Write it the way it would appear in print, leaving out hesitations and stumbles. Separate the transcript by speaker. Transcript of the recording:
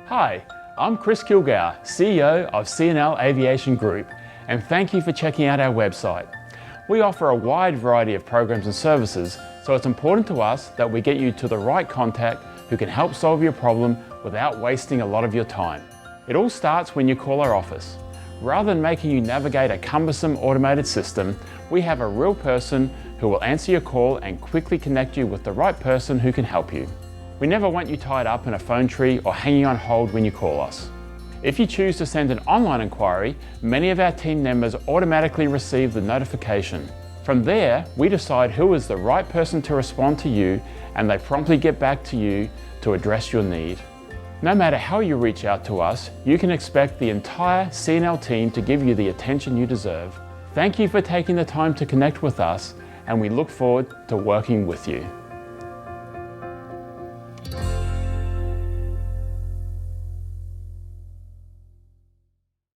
Speaker 1: Hi, I'm Chris Kilgour, CEO of C&L Aviation Group, and thank you for checking out our website. We offer a wide variety of programs and services, so it's important to us that we get you to the right contact who can help solve your problem without wasting a lot of your time. It all starts when you call our office. Rather than making you navigate a cumbersome automated system, we have a real person who will answer your call and quickly connect you with the right person who can help you. We never want you tied up in a phone tree or hanging on hold when you call us. If you choose to send an online inquiry, many of our team members automatically receive the notification. From there, we decide who is the right person to respond to you, and they promptly get back to you to address your need. No matter how you reach out to us, you can expect the entire C&L team to give you the attention you deserve. Thank you for taking the time to connect with us, and we look forward to working with you.